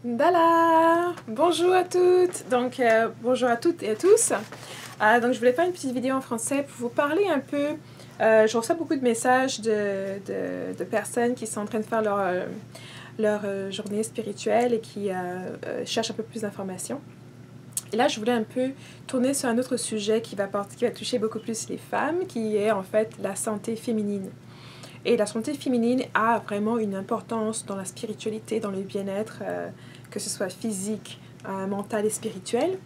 Dala! Bonjour à toutes! Bonjour à toutes et à tous. Je voulais faire une petite vidéo en français pour vous parler un peu. Je reçois beaucoup de messages de personnes qui sont en train de faire leur journée spirituelle et qui cherchent un peu plus d'informations. Et là, je voulais un peu tourner sur un autre sujet qui va toucher beaucoup plus les femmes, qui est en fait la santé féminine. Et la santé féminine a vraiment une importance dans la spiritualité, dans le bien-être, que ce soit physique, mental et spirituel.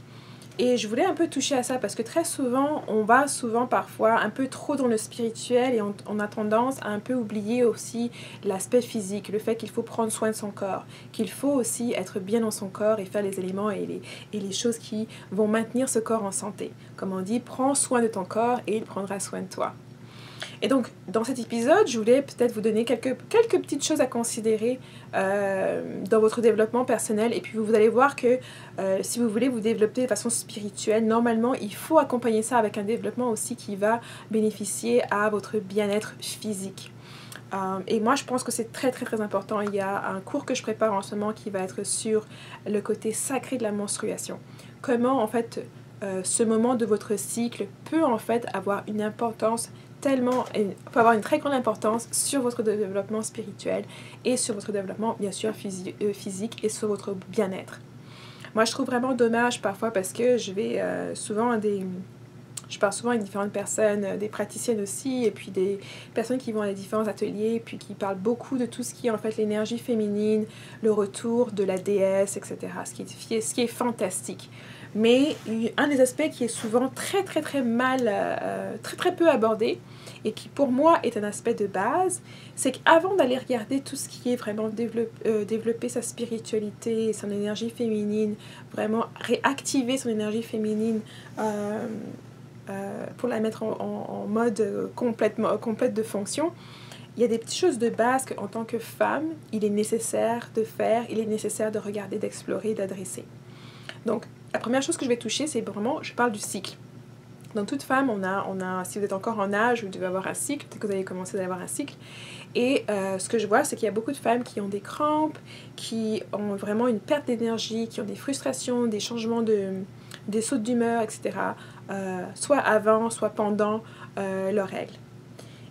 Et je voulais un peu toucher à ça parce que très souvent, on va parfois un peu trop dans le spirituel et on a tendance à un peu oublier aussi l'aspect physique, le fait qu'il faut prendre soin de son corps, qu'il faut aussi être bien dans son corps et faire les éléments et les choses qui vont maintenir ce corps en santé. Comme on dit, prends soin de ton corps et il prendra soin de toi. Et donc, dans cet épisode, je voulais peut-être vous donner quelques petites choses à considérer dans votre développement personnel. Et puis, vous allez voir que si vous voulez vous développer de façon spirituelle, normalement, il faut accompagner ça avec un développement aussi qui va bénéficier à votre bien-être physique. Et moi, je pense que c'est très, très, très important. Il y a un cours que je prépare en ce moment qui va être sur le côté sacré de la menstruation. Comment, en fait, ce moment de votre cycle peut, en fait, avoir une importance peut avoir une très grande importance sur votre développement spirituel et sur votre développement, bien sûr, physique et sur votre bien-être. Moi, je trouve vraiment dommage parfois parce que je parle souvent avec différentes personnes, des praticiennes aussi, et puis des personnes qui vont à différents ateliers, puis qui parlent beaucoup de tout ce qui est en fait l'énergie féminine, le retour de la déesse, etc. Ce qui est fantastique. Mais un des aspects qui est souvent très très peu abordé, et qui pour moi est un aspect de base, c'est qu'avant d'aller regarder tout ce qui est vraiment développer sa spiritualité, son énergie féminine, vraiment réactiver son énergie féminine, pour la mettre en mode complète de fonction, il y a des petites choses de base qu'en tant que femme, il est nécessaire de faire, il est nécessaire de regarder, d'explorer, d'adresser. Donc, la première chose que je vais toucher, c'est vraiment, je parle du cycle. Dans toute femme, si vous êtes encore en âge, vous devez avoir un cycle, peut-être que vous allez commencer à avoir un cycle. Et ce que je vois, c'est qu'il y a beaucoup de femmes qui ont des crampes, qui ont vraiment une perte d'énergie, qui ont des frustrations, des changements des sautes d'humeur, etc. Soit avant, soit pendant leurs règles.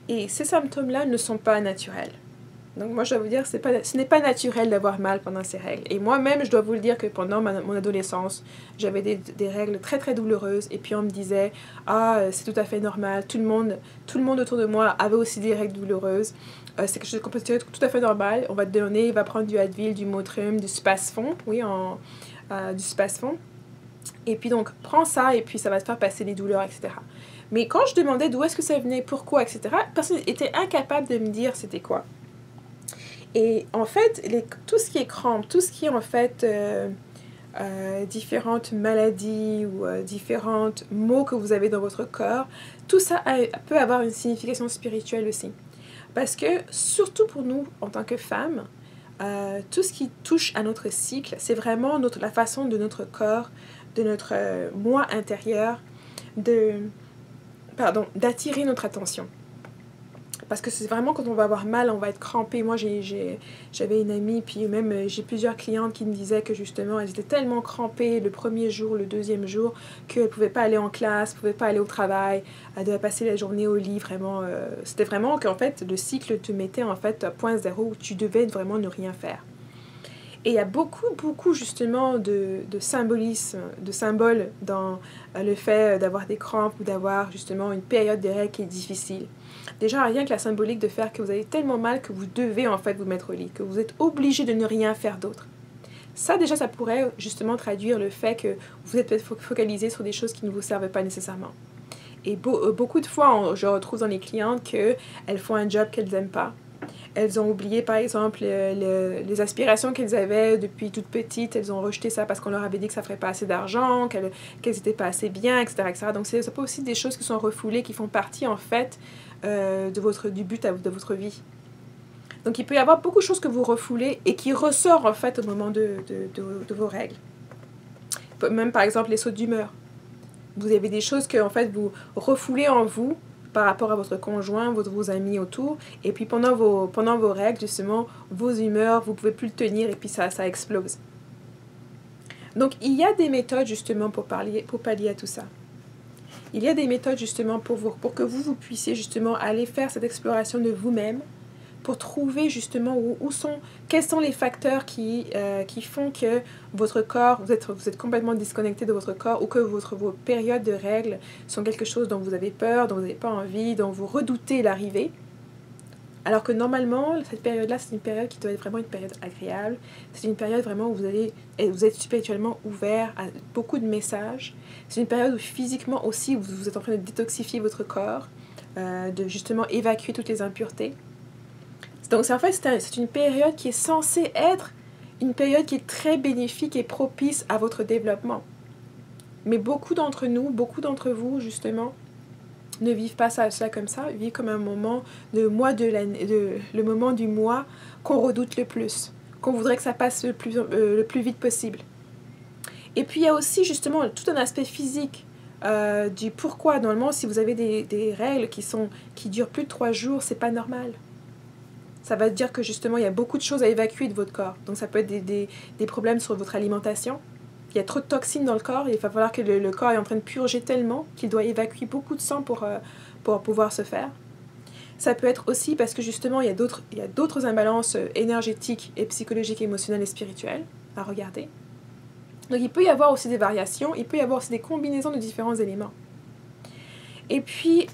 Et ces symptômes-là ne sont pas naturels. Donc moi, je dois vous dire, ce n'est pas naturel d'avoir mal pendant ces règles. Et moi-même, je dois vous le dire que pendant mon adolescence, j'avais des règles très très douloureuses. Et puis on me disait, c'est tout à fait normal. Tout le monde autour de moi avait aussi des règles douloureuses. C'est quelque chose qu'on peut dire tout à fait normal. On va te donner, il va prendre du Advil, du Motrin, du Spasfon, du Spasfon. Et puis donc, prends ça et puis ça va te faire passer les douleurs, etc. Mais quand je demandais d'où est-ce que ça venait, pourquoi, etc., personne n'était incapable de me dire c'était quoi. Et en fait, tout ce qui est crampes, tout ce qui est en fait différentes maladies ou différents maux que vous avez dans votre corps, tout ça peut avoir une signification spirituelle aussi. Parce que, surtout pour nous, en tant que femmes, tout ce qui touche à notre cycle, c'est vraiment la façon de notre corps, de notre moi intérieur, d'attirer notre attention. Parce que c'est vraiment quand on va avoir mal, on va être crampé. Moi, j'avais une amie, puis même j'ai plusieurs clientes qui me disaient que justement, elles étaient tellement crampées le premier jour, le deuxième jour, qu'elles ne pouvaient pas aller en classe, ne pouvaient pas aller au travail, elles devaient passer la journée au lit. Vraiment, c'était vraiment qu'en fait, le cycle te mettait en fait à point zéro où tu devais vraiment ne rien faire. Et il y a beaucoup justement de symbolisme, de symboles dans le fait d'avoir des crampes ou d'avoir justement une période de règles qui est difficile. Déjà, rien que la symbolique de faire que vous avez tellement mal que vous devez en fait vous mettre au lit, que vous êtes obligé de ne rien faire d'autre. Ça, déjà, ça pourrait justement traduire le fait que vous êtes peut-être focalisé sur des choses qui ne vous servent pas nécessairement. Et beaucoup de fois, je retrouve dans les clientes qu'elles font un job qu'elles n'aiment pas. Elles ont oublié, par exemple, les aspirations qu'elles avaient depuis toute petite. Elles ont rejeté ça parce qu'on leur avait dit que ça ne ferait pas assez d'argent, qu'elles n'étaient pas assez bien, etc., etc. Donc, c'est pas aussi des choses qui sont refoulées, qui font partie, en fait, du but de votre vie. Donc, il peut y avoir beaucoup de choses que vous refoulez et qui ressortent, en fait, au moment de vos règles. Même, par exemple, les sautes d'humeur. Vous avez des choses que, en fait, vous refoulez en vous par rapport à votre conjoint, vos amis autour. Et puis pendant vos règles, justement, vos humeurs, vous ne pouvez plus le tenir et puis ça explose. Donc, il y a des méthodes justement pour pallier à tout ça. Il y a des méthodes justement pour que vous puissiez justement aller faire cette exploration de vous-même, pour trouver justement quels sont les facteurs qui font que votre corps, vous êtes complètement disconnecté de votre corps, ou que vos périodes de règles sont quelque chose dont vous avez peur, dont vous n'avez pas envie, dont vous redoutez l'arrivée. Alors que normalement, cette période-là, c'est une période qui doit être vraiment une période agréable. C'est une période vraiment où vous êtes spirituellement ouvert à beaucoup de messages. C'est une période où physiquement aussi, vous êtes en train de détoxifier votre corps, de justement évacuer toutes les impuretés. Donc en fait, c'est une période qui est censée être une période qui est très bénéfique et propice à votre développement. Mais beaucoup d'entre vous, justement, ne vivent pas ça comme ça, vivent comme un moment le moment du mois qu'on redoute le plus, qu'on voudrait que ça passe le plus vite possible. Et puis il y a aussi justement tout un aspect physique du pourquoi. Normalement, si vous avez des règles qui durent plus de 3 jours, c'est pas normal. Ça va dire que justement il y a beaucoup de choses à évacuer de votre corps. Donc ça peut être des problèmes sur votre alimentation. Il y a trop de toxines dans le corps, et il va falloir que le corps est en train de purger tellement qu'il doit évacuer beaucoup de sang pour pouvoir se faire. Ça peut être aussi parce que justement il y a d'autres imbalances énergétiques et psychologiques, émotionnelles et spirituelles à regarder. Donc il peut y avoir aussi des variations, il peut y avoir aussi des combinaisons de différents éléments. Et puis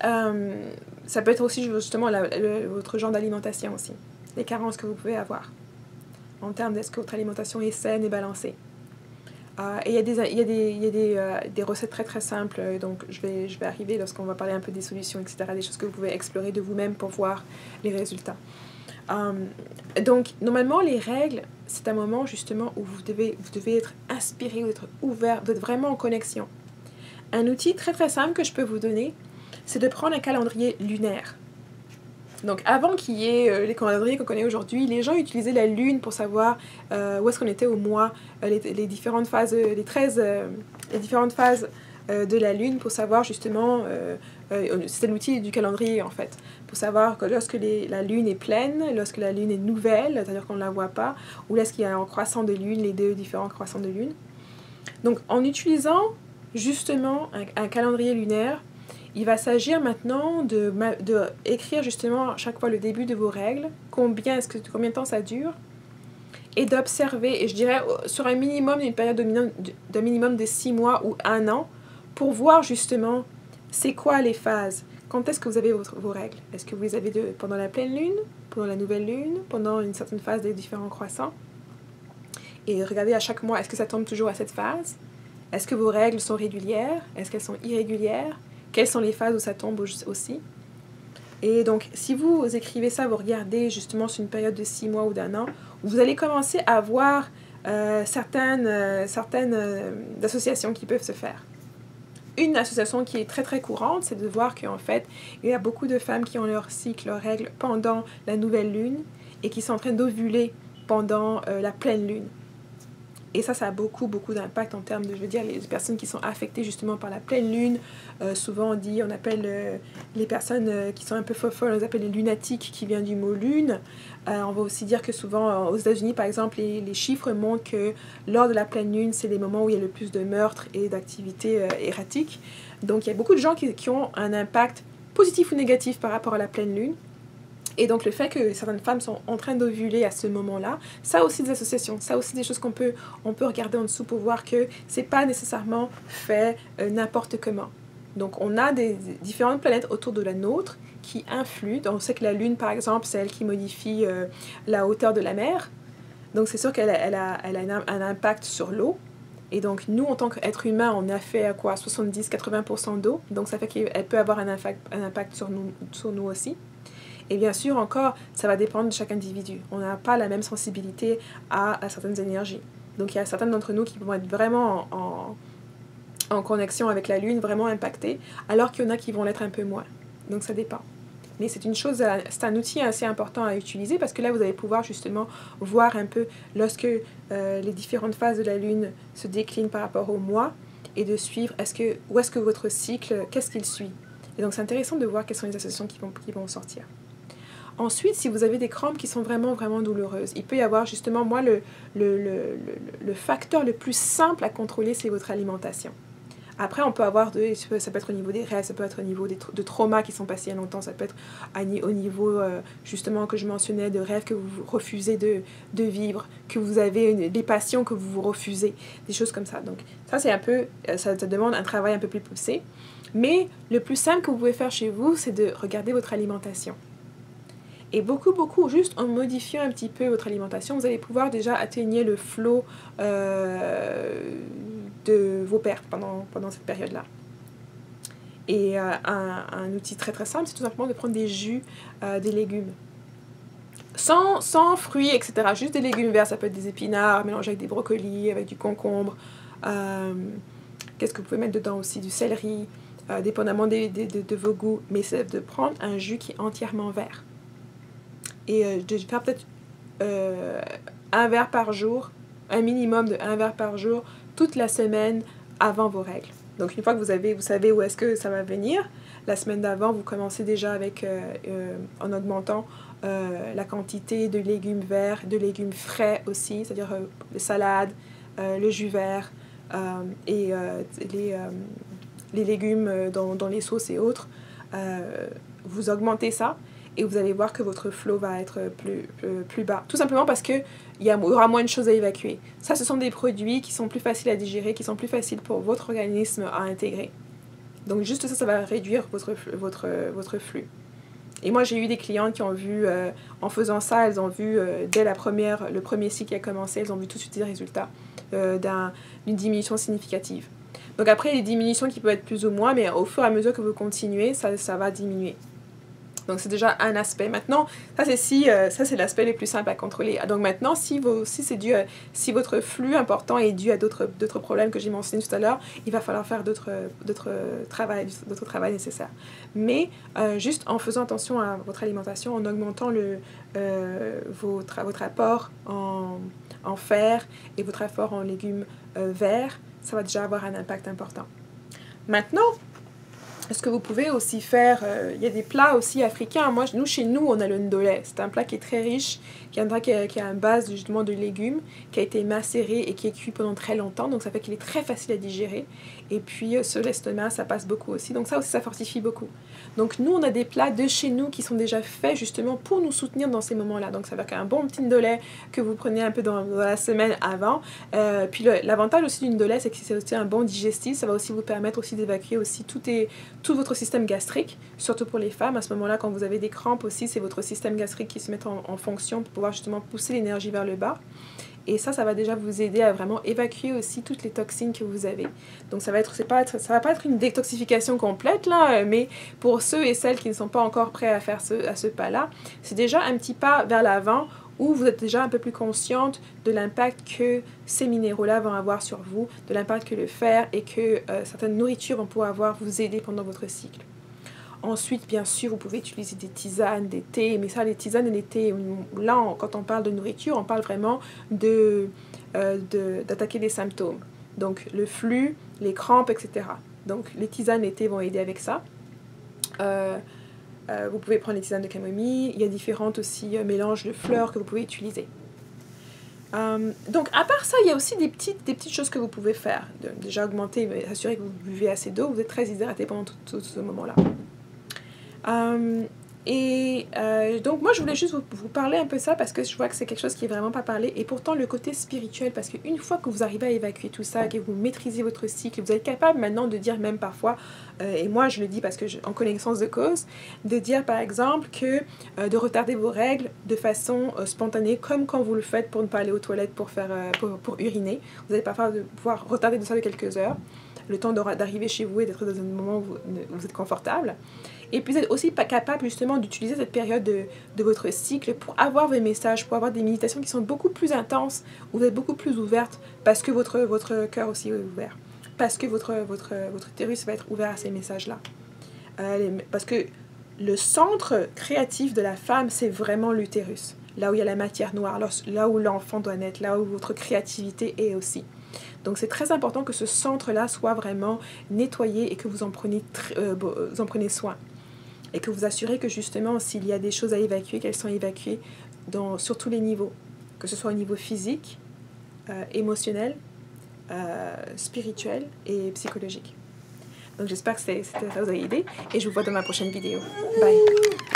ça peut être aussi justement votre genre d'alimentation aussi, les carences que vous pouvez avoir en termes d'est-ce que votre alimentation est saine et balancée. Et il y a des recettes très très simples, donc je vais arriver lorsqu'on va parler un peu des solutions, etc., des choses que vous pouvez explorer de vous-même pour voir les résultats. Donc normalement les règles, c'est un moment justement où vous devez être inspiré, vous être ouvert, vous êtes vraiment en connexion. Un outil très très simple que je peux vous donner, c'est de prendre un calendrier lunaire. Donc avant qu'il y ait les calendriers qu'on connaît aujourd'hui, les gens utilisaient la lune pour savoir où est-ce qu'on était au mois, les différentes phases, les différentes phases de la lune, pour savoir justement, c'était l'outil du calendrier en fait, pour savoir que lorsque la lune est pleine, lorsque la lune est nouvelle, c'est-à-dire qu'on ne la voit pas, ou lorsqu'il y a un croissant de lune, les 2 différents croissants de lune. Donc en utilisant justement un calendrier lunaire, il va s'agir maintenant de écrire justement à chaque fois le début de vos règles, combien de temps ça dure, et d'observer, et je dirais sur un minimum, une période d'un minimum de 6 mois ou 1 an, pour voir justement c'est quoi les phases. Quand est-ce que vous avez vos règles? Est-ce que vous les avez pendant la pleine lune, pendant la nouvelle lune, pendant une certaine phase des différents croissants? Et regardez à chaque mois, est-ce que ça tombe toujours à cette phase? Est-ce que vos règles sont régulières? Est-ce qu'elles sont irrégulières? Quelles sont les phases où ça tombe aussi? Et donc, si vous écrivez ça, vous regardez justement sur une période de 6 mois ou d'1 an, vous allez commencer à voir certaines associations qui peuvent se faire. Une association qui est très très courante, c'est de voir qu'en fait, il y a beaucoup de femmes qui ont leur cycle, leurs règles pendant la nouvelle lune et qui sont en train d'ovuler pendant la pleine lune. Et ça a beaucoup d'impact en termes de, je veux dire, les personnes qui sont affectées justement par la pleine lune. Souvent on appelle les personnes qui sont un peu folles, on les appelle les lunatiques, qui vient du mot lune. On va aussi dire que souvent aux États-Unis par exemple, les chiffres montrent que lors de la pleine lune, c'est les moments où il y a le plus de meurtres et d'activités erratiques. Donc il y a beaucoup de gens qui ont un impact positif ou négatif par rapport à la pleine lune. Et donc le fait que certaines femmes sont en train d'ovuler à ce moment-là, ça a aussi des associations, ça a aussi des choses qu'on peut regarder en dessous pour voir que c'est pas nécessairement fait n'importe comment. Donc on a des différentes planètes autour de la nôtre qui influent. On sait que la Lune, par exemple, c'est elle qui modifie la hauteur de la mer. Donc c'est sûr qu'elle a un impact sur l'eau. Et donc nous, en tant qu'être humain, on a fait 70-80% d'eau. Donc ça fait qu'elle peut avoir un impact sur nous aussi. Et bien sûr, encore, ça va dépendre de chaque individu. On n'a pas la même sensibilité à certaines énergies. Donc, il y a certains d'entre nous qui vont être vraiment en connexion avec la Lune, vraiment impactés, alors qu'il y en a qui vont l'être un peu moins. Donc, ça dépend. Mais c'est un outil assez important à utiliser parce que là, vous allez pouvoir justement voir un peu lorsque les différentes phases de la Lune se déclinent par rapport au mois et de suivre où est-ce que votre cycle, qu'est-ce qu'il suit. Et donc, c'est intéressant de voir quelles sont les associations qui vont sortir. Ensuite, si vous avez des crampes qui sont vraiment, vraiment douloureuses, il peut y avoir justement, moi, le facteur le plus simple à contrôler, c'est votre alimentation. Après, on peut avoir, ça peut être au niveau des rêves, ça peut être au niveau de traumas qui sont passés il y a longtemps, ça peut être au niveau, justement, que je mentionnais, de rêves que vous refusez de vivre, que vous avez des passions que vous refusez, des choses comme ça. Donc, ça, c'est un peu, ça demande un travail un peu plus poussé. Mais le plus simple que vous pouvez faire chez vous, c'est de regarder votre alimentation. Et beaucoup, juste en modifiant un petit peu votre alimentation, vous allez pouvoir déjà atteindre le flot de vos pertes pendant cette période-là. Et un outil très très simple, c'est tout simplement de prendre des jus, des légumes. Sans fruits, etc. Juste des légumes verts, ça peut être des épinards mélangés avec des brocolis, avec du concombre. Qu'est-ce que vous pouvez mettre dedans aussi? Du céleri, dépendamment de vos goûts. Mais c'est de prendre un jus qui est entièrement vert. Et de faire peut-être un verre par jour, un minimum de 1 verre par jour, toute la semaine avant vos règles. Donc une fois que vous savez où est-ce que ça va venir, la semaine d'avant, vous commencez déjà avec, en augmentant la quantité de légumes verts, de légumes frais aussi, c'est-à-dire les salades, le jus vert et les légumes dans les sauces et autres. Vous augmentez ça. Et vous allez voir que votre flot va être plus bas. Tout simplement parce qu'il y aura moins de choses à évacuer. Ça, ce sont des produits qui sont plus faciles à digérer, qui sont plus faciles pour votre organisme à intégrer. Donc juste ça va réduire votre flux. Et moi, j'ai eu des clientes qui ont vu, en faisant ça, elles ont vu, dès le premier cycle qui a commencé, elles ont vu tout de suite des résultats d'une diminution significative. Donc après, les diminutions qui peuvent être plus ou moins, mais au fur et à mesure que vous continuez, ça va diminuer. Donc, c'est déjà un aspect. Maintenant, ça, c'est l'aspect le plus simple à contrôler. Donc, maintenant, si votre flux important est dû à d'autres problèmes que j'ai mentionnés tout à l'heure, il va falloir faire d'autres travail nécessaires. Mais, juste en faisant attention à votre alimentation, en augmentant votre apport en fer et votre apport en légumes verts, ça va déjà avoir un impact important. Maintenant, ce que vous pouvez aussi faire, il y a des plats aussi africains. Chez nous, on a le ndolé. C'est un plat qui est très riche, qui a une base justement de légumes, qui a été macéré et qui est cuit pendant très longtemps. Donc, ça fait qu'il est très facile à digérer. Et puis, sur l'estomac, ça passe beaucoup aussi. Donc, ça aussi, ça fortifie beaucoup. Donc, nous, on a des plats de chez nous qui sont déjà faits justement pour nous soutenir dans ces moments-là. Donc, ça va qu'un bon petit ndolé que vous prenez un peu dans la semaine avant. Puis, l'avantage aussi du ndolé, c'est que c'est aussi un bon digestif. Ça va aussi vous permettre aussi d'évacuer aussi tout votre système gastrique, surtout pour les femmes. À ce moment-là, quand vous avez des crampes aussi, c'est votre système gastrique qui se met en fonction pour pouvoir justement pousser l'énergie vers le bas. Et ça va déjà vous aider à vraiment évacuer aussi toutes les toxines que vous avez. Donc ça va pas être une détoxification complète, là, mais pour ceux et celles qui ne sont pas encore prêts à faire ce pas-là, c'est déjà un petit pas vers l'avant où vous êtes déjà un peu plus consciente de l'impact que ces minéraux-là vont avoir sur vous, de l'impact que le fer et que certaines nourritures vont pouvoir vous aider pendant votre cycle. Ensuite, bien sûr, vous pouvez utiliser des tisanes, des thés, mais ça, les tisanes et les thés, là, quand on parle de nourriture, on parle vraiment d'attaquer les symptômes. Donc, le flux, les crampes, etc. Donc, les tisanes et les thés vont aider avec ça. Vous pouvez prendre les tisanes de camomille. Il y a différentes aussi mélanges de fleurs que vous pouvez utiliser. Donc, à part ça, il y a aussi des petites choses que vous pouvez faire. Déjà augmenter, mais assurer que vous buvez assez d'eau. Vous êtes très hydraté pendant tout ce moment-là. Donc moi je voulais juste vous parler un peu de ça parce que je vois que c'est quelque chose qui est vraiment pas parlé et pourtant le côté spirituel, parce qu'une fois que vous arrivez à évacuer tout ça, que vous maîtrisez votre cycle, vous êtes capable maintenant de dire même parfois, et moi je le dis parce que en connaissance de cause, de dire par exemple que de retarder vos règles de façon spontanée, comme quand vous le faites pour ne pas aller aux toilettes pour uriner. Vous allez parfois pouvoir retarder de ça de quelques heures, le temps d'arriver chez vous et d'être dans un moment où vous êtes confortable. Et puis vous êtes aussi pas capable justement d'utiliser cette période de votre cycle pour avoir vos messages, pour avoir des méditations qui sont beaucoup plus intenses, où vous êtes beaucoup plus ouverte, parce que votre cœur aussi est ouvert, parce que votre utérus va être ouvert à ces messages-là. Parce que le centre créatif de la femme, c'est vraiment l'utérus, là où il y a la matière noire, là où l'enfant doit naître, là où votre créativité est aussi. Donc c'est très important que ce centre-là soit vraiment nettoyé et que vous en prenez soin. et que vous assurez que justement, s'il y a des choses à évacuer, qu'elles sont évacuées sur tous les niveaux, que ce soit au niveau physique, émotionnel, spirituel et psychologique. Donc j'espère que ça vous a aidé et je vous vois dans ma prochaine vidéo. Bye!